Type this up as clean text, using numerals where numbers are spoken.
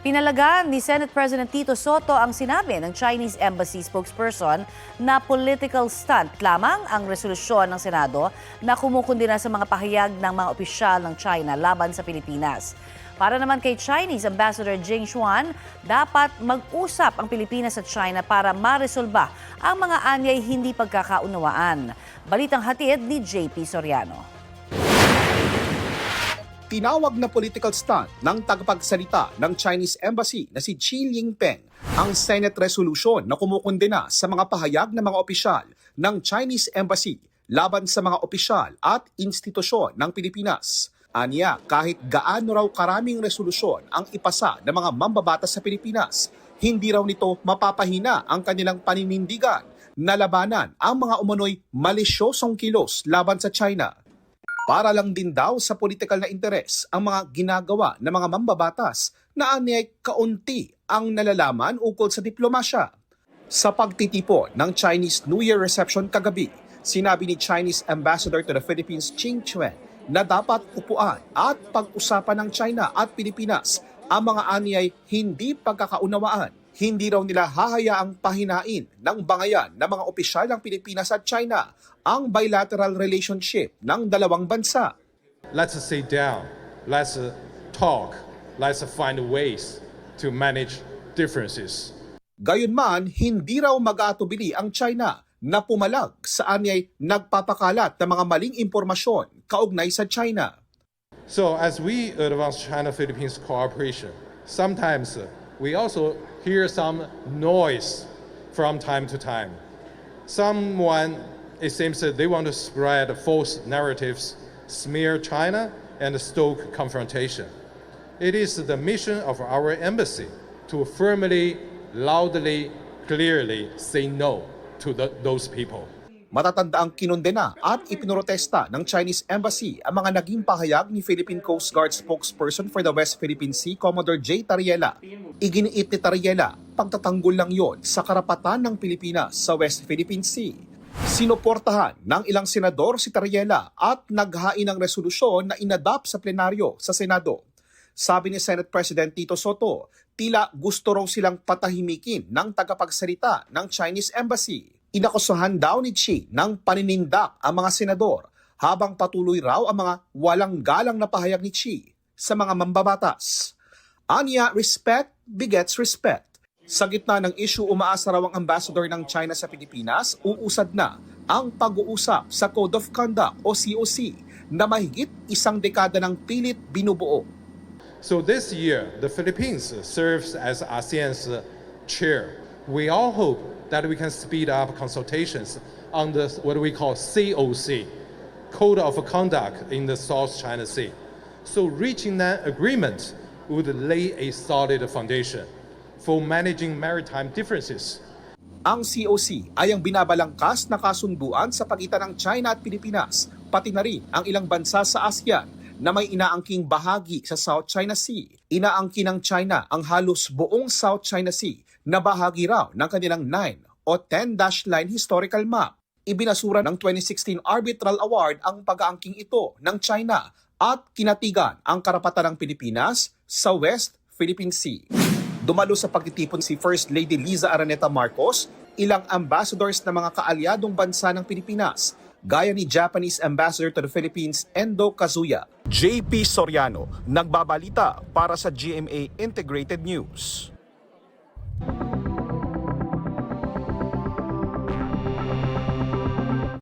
Pinalagaan ni Senate President Tito Soto ang sinabi ng Chinese Embassy spokesperson na political stunt lamang ang resolusyon ng Senado na kumukundina sa mga pahayag ng mga opisyal ng China laban sa Pilipinas. Para naman kay Chinese Ambassador Jing Xuan, dapat mag-usap ang Pilipinas at China para maresolba ang mga anyay hindi pagkakaunawaan. Balitang hatid ni JP Soriano. Tinawag na political stunt ng tagapagsalita ng Chinese Embassy na si Xi Jinping ang Senate resolution na kumukundina sa mga pahayag ng mga opisyal ng Chinese Embassy laban sa mga opisyal at institusyon ng Pilipinas. Aniya, kahit gaano raw karaming resolusyon ang ipasa ng mga mambabatas sa Pilipinas, hindi raw nito mapapahina ang kanilang paninindigan na labanan ang mga umano'y malisyosong kilos laban sa China. Para lang din daw sa political na interes ang mga ginagawa ng mga mambabatas na anyay kaunti ang nalalaman ukol sa diplomasya. Sa pagtitipon ng Chinese New Year reception kagabi, sinabi ni Chinese Ambassador to the Philippines Qing Chuan na dapat upuan at pag-usapan ng China at Pilipinas ang mga anyay hindi pagkakaunawaan. Hindi raw nila hahayaang pahinain ng bangayan ng mga opisyal ng Pilipinas at China ang bilateral relationship ng dalawang bansa. Let's sit down, let's talk, let's find ways to manage differences. Gayunman, hindi raw mag-aatubili ang China na pumalag sa anyay nagpapakalat ng mga maling impormasyon kaugnay sa China. So as we advance China-Philippines cooperation, sometimes we also hear some noise from time to time. It seems that they want to spread false narratives, smear China, and stoke confrontation. It is the mission of our embassy to firmly, loudly, clearly say no to those people. Matatandaang kinondena at ipinurotesta ng Chinese Embassy ang mga naging pahayag ni Philippine Coast Guard spokesperson for the West Philippine Sea, Commodore J. Tariela. Iginiit ni Tariela, pagtatanggol lang yon sa karapatan ng Pilipinas sa West Philippine Sea. Sinuportahan ng ilang senador si Tariela at naghain ng resolusyon na inadapt sa plenaryo sa Senado. Sabi ni Senate President Tito Soto, tila gusto raw silang patahimikin ng tagapagsalita ng Chinese Embassy. Inakusahan daw ni Xi ng paninindak ang mga senador habang patuloy raw ang mga walang galang na pahayag ni Xi sa mga mambabatas. Anya, respect begets respect. Sa gitna ng issue, umaasa raw ang ambassador ng China sa Pilipinas, uusad na ang pag-uusap sa Code of Conduct o COC na mahigit isang dekada ng pilit binubuo. So this year, the Philippines serves as ASEAN's chair. We all hope that we can speed up consultations on what we call COC, Code of Conduct in the South China Sea. So reaching that agreement would lay a solid foundation for managing maritime differences. Ang COC ay ang binabalangkas na kasunduan sa pagitan ng China at Pilipinas, pati na rin ang ilang bansa sa ASEAN na may inaangking bahagi sa South China Sea. Inaangkin ng China ang halos buong South China Sea na bahagi raw ng kanilang 9 o 10-dash line historical map. Ibinasura ng 2016 Arbitral Award ang pag-aangking ito ng China at kinatigan ang karapatan ng Pilipinas sa West Philippine Sea. Dumalo sa pagtitipon si First Lady Liza Araneta Marcos, ilang ambassadors ng mga kaalyadong bansa ng Pilipinas, gaya ni Japanese Ambassador to the Philippines Endo Kazuya. JP Soriano, nagbabalita para sa GMA Integrated News.